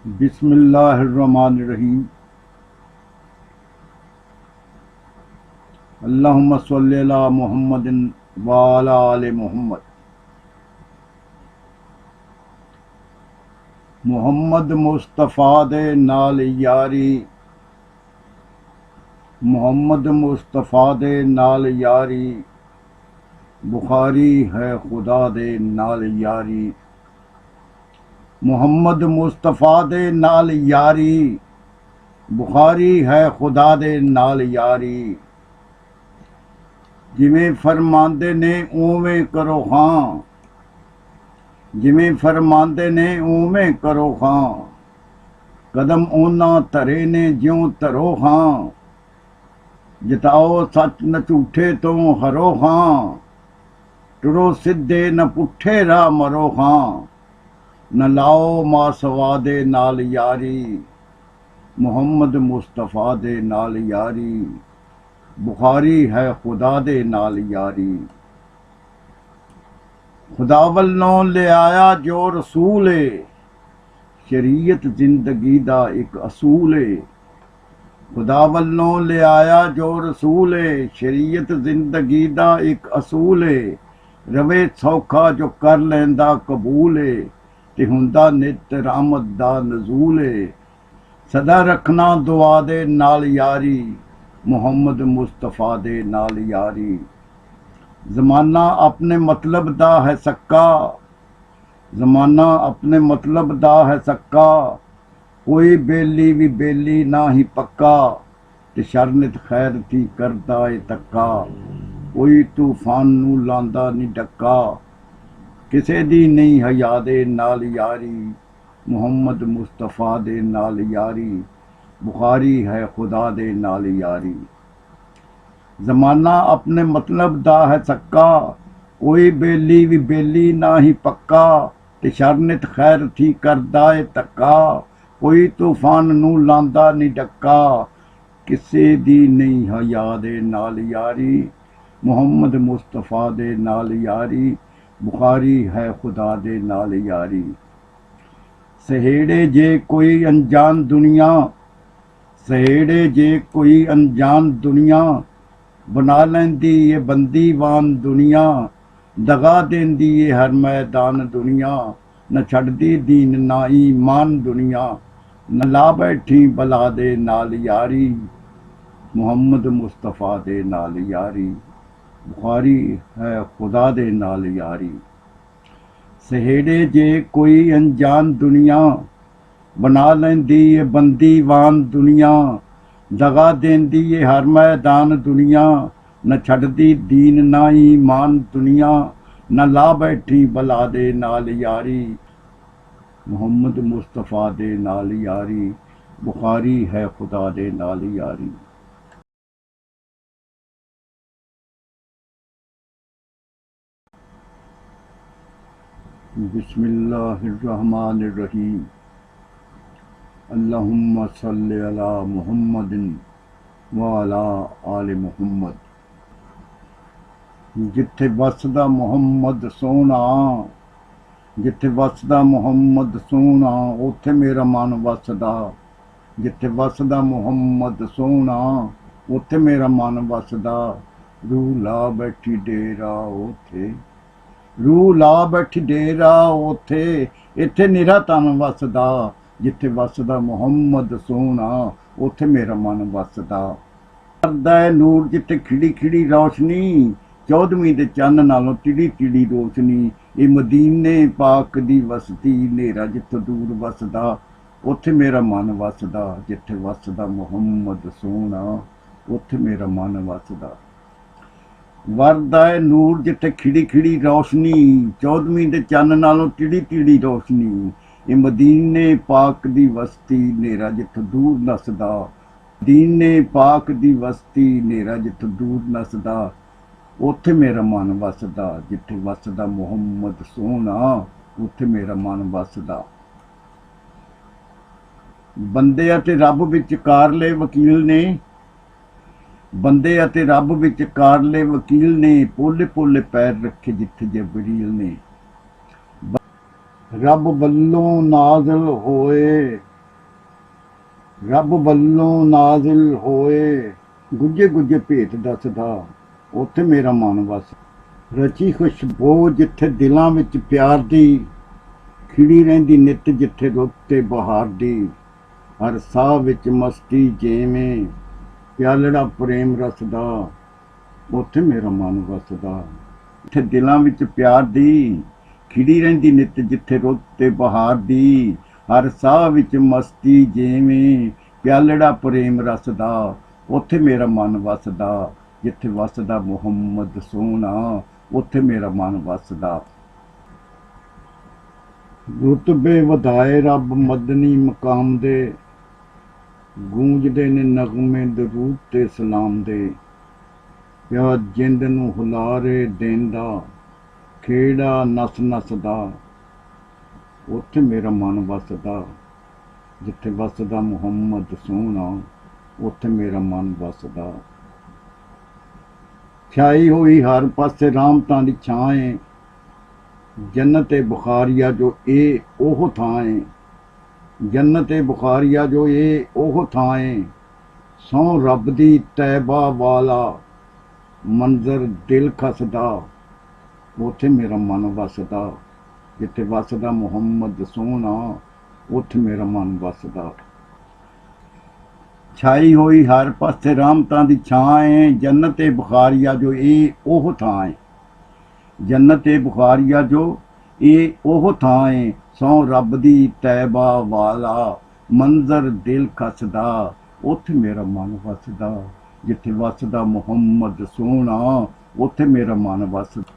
बिस्मिल्लाहिर्रहमानिर्रहीम। अल्लाहुम्मा सल्लि अला मुहम्मदिन व अला आले मुहम्मद। मुहम्मद मुस्तफ़ा दे नाल यारी, मुहम्मद मुस्तफ़ा दे नाल यारी, बुखारी है खुदा दे नाल यारी। मुहम्मद मुस्तफ़ा दे नाल यारी, बुखारी है खुदा दे नाल यारी। जिवें फरमांदे ने उवें करो खां, जिवें फरमांदे ने उवें करो खां। कदम ओना धरे ने ज्यों धरो खां, जिताओ सच न झूठे तो हरो खां। टुरो सिद्धे न पुठे राह मरो खां, न लाओ मासवा दे नाल यारी। मुहम्मद मुस्तफ़ा दे नाल यारी, बुखारी है खुदा दे नाल यारी। खुदा वल्लों ले आया जो रसूल है, शरीयत जिंदगी दा एक असूल है। खुदा वल्लों ले आया जो रसूल है, शरीयत जिंदगी दा एक असूल है। रवे सौखा जो कर लैंदा कबूल है, ते हुंदा नित रहमत दा नज़ूल है। सदा रखना दुआ दे नाल यारी, मुहम्मद मुस्तफ़ा दे नाल यारी। ज़माना अपने मतलब दा है सक्का, ज़माना अपने मतलब दा है सक्का। कोई बेली भी बेली ना ही पक्का, ते शरनित खैर थी करदा ए तक्का। कोई तूफान नू लांदा नी डक्का, किसे दी नहीं हया दे नाल यारी। मुहम्मद मुस्तफ़ा दे नाल यारी, बुखारी है खुदा दे नाल यारी। ज़माना अपने मतलब दा है सक्का, कोई बेली भी बेली ना ही पक्का, ते शरनित खैर थी करदा ए तक्का। कोई तूफान नू लांदा नी डक्का, किसे दी नहीं हया दे नाल यारी। मुहम्मद मुस्तफ़ा दे नाल यारी, बुखारी है खुदा दे नाल यारी। सहेड़े जे कोई अनजान दुनिया, सहेड़े जे कोई अनजान दुनिया, बना लैंदी ये बंदीवान दुनिया। दगा देंदी ये हर मैदान दुनिया, न छड्डदी दीन ना ईमान दुनिया। न ला बैठी बला दे नाल यारी, मुहम्मद मुस्तफ़ा दे नाल यारी। बुखारी है खुदा दे नाल यारी। सहेड़े जे कोई अनजान दुनिया, बना लैंदी ये बंदीवान दुनिया। दगा देंदी ये हर मैदान दुनिया, न छड्डदी दीन ना ईमान दुनिया। न ला बैठी बला दे नाल यारी, मुहम्मद मुस्तफ़ा दे नाल यारी। बुखारी है खुदा दे नाल यारी। बिस्मिल्लाहिर्रहमानिर्रहीम। अल्लाहुम्मा सल्लि अला मुहम्मदिन व अला आले मुहम्मद। जिथे वसदा मुहम्मद सोना, जिथे वसदा मुहम्मद सोना, उथे मेरा मन वसदा। जिथे वसदा मुहम्मद सोना, उथे मेरा मन वसदा। रूह ला बैठी डेरा उथे, रूह ला बैठी डेरा उथे, इथे निरा तन वसदा। जिथे वसदा मुहम्मद सोना, उथे मेरा मन वसदा। करदा है नूर जिथे खिड़ी खिड़ी रोशनी, चौदहवीं दे चन्न नालों तिड़ी तिड़ी रोशनी। ये मदीने पाक दी वसती, नेरा जिथों दूर वसदा, उथे मेरा मन वसदा। जिथे वसदा मुहम्मद सोना, उथे मेरा मन वसदा। वरदा है नूर जिथे खिड़ी खिड़ी रोशनी, चौदहवीं दे चन्न नालों तिड़ी तिड़ी रोशनी। ये मदीने पाक दी वसती, नेरा जिथों दूर नसदा। दीने पाक दी वसती, नेरा जिथों दूर नसदा, उथे मेरा मन वसदा। जिथे वसदा मुहम्मद सोना, उथे मेरा मन वसदा। बंदे अते रब विचकारले वकील ने, बंदे अते रब विचकारले वकील ने। पोले पोले पैर रखे जिथे जबरील ने। रब वल्लों नाज़िल होए, ਰੱਬ ਵੱਲੋਂ ਨਾਜ਼ਿਲ ਹੋਏ ਗੁੱਜੇ ਗੁੱਜੇ ਭੇਤ ਦੱਸਦਾ, ਉੱਥੇ ਮੇਰਾ ਮਨ ਵਸ। ਰਚੀ ਖੁਸ਼ਬੂ ਜਿੱਥੇ ਦਿਲਾਂ ਵਿੱਚ ਪਿਆਰ ਦੀ, ਖਿੜੀ ਰਹਿੰਦੀ ਨਿੱਤ ਜਿੱਥੇ ਰੁੱਤ ਤੇ ਬਹਾਰ ਦੀ। ਹਰ ਸਾਹ ਵਿੱਚ ਮਸਤੀ ਜਿਵੇਂ ਪਿਆਲੜਾ ਪ੍ਰੇਮ ਰਸ ਦਾ, ਉੱਥੇ ਮੇਰਾ ਮਨ ਵਸਦਾ। ਜਿੱਥੇ ਦਿਲਾਂ ਵਿੱਚ ਪਿਆਰ ਦੀ, ਖਿੜੀ ਰਹਿੰਦੀ ਨਿੱਤ ਜਿੱਥੇ ਰੁੱਤ ਤੇ ਬਹਾਰ ਦੀ। ਹਰ ਸਾਹ ਵਿੱਚ ਮਸਤੀ ਜਿਵੇਂ ਪਿਆਲੜਾ ਪ੍ਰੇਮ ਰਸ ਦਾ, ਉੱਥੇ ਮੇਰਾ ਮਨ ਵਸਦਾ। ਜਿੱਥੇ ਵਸਦਾ ਮੁਹੰਮਦ ਸੋਹਣਾ, ਉੱਥੇ ਮੇਰਾ ਮਨ ਵਸਦਾ। ਰੁਤਬੇ ਵਧਾਏ ਰੱਬ ਮਦਨੀ ਮਕਾਮ ਦੇ, ਗੂੰਜਦੇ ਨੇ ਨਗਮੇ ਦਰੂਦ ਤੇ ਸਲਾਮ ਦੇ। ਪਿਆ ਜਿੰਦ ਨੂੰ ਹੁਲਾਰੇ ਦੇਂਦਾ, ਖੇੜਾ ਨਸ ਨਸ ਦਾ, ਉੱਥੇ ਮੇਰਾ ਮਨ ਵਸਦਾ। ਜਿੱਥੇ ਵਸਦਾ ਮੁਹੰਮਦ ਸੋਹਣਾ, ਉੱਥੇ ਮੇਰਾ ਮਨ ਵਸਦਾ। ਛਾਈ ਹੋਈ ਹਰ ਪਾਸੇ ਰਾਮਤਾਂ ਦੀ ਛਾਂ ਏ, ਜੰਨਤ ਏ ਬੁਖਾਰੀਆ ਜੋ ਇਹ ਉਹ ਥਾਂ ਏ। ਜੰਨਤ ਏ ਬੁਖਾਰੀਆ ਜੋ ਇਹ ਉਹ ਥਾਂ ਏ, ਸਹੁੰ ਰੱਬ ਦੀ ਤੈਬਾ ਵਾਲਾ ਮੰਜ਼ਰ ਦਿਲ ਖਸਦਾ, ਉੱਥੇ ਮੇਰਾ ਮਨ ਵਸਦਾ। ਜਿੱਥੇ ਵਸਦਾ ਮੁਹੰਮਦ ਸੋਹਣਾ, ਉੱਥੇ ਮੇਰਾ ਮਨ ਵਸਦਾ। ਛਾਈ ਹੋਈ ਹਰ ਪਾਸੇ ਰਾਮਤਾਂ ਦੀ ਛਾਂ ਏ, ਜੰਨਤ ਏ ਬੁਖਾਰੀਆ ਜੋ ਇਹ ਉਹ ਥਾਂ ਏ। ਜੰਨਤ ਏ ਬੁਖਾਰੀਆ ਜੋ ਇਹ ਉਹ ਥਾਂ ਏ, ਸਹੁੰ ਰੱਬ ਦੀ ਤੈਬਾ ਵਾਲਾ ਮੰਜ਼ਰ ਦਿਲ ਖਸਦਾ, ਉੱਥੇ ਮੇਰਾ ਮਨ ਵਸਦਾ। ਜਿੱਥੇ ਵਸਦਾ ਮੁਹੰਮਦ ਸੋਹਣਾ, ਉੱਥੇ ਮੇਰਾ ਮਨ ਵਸਦਾ।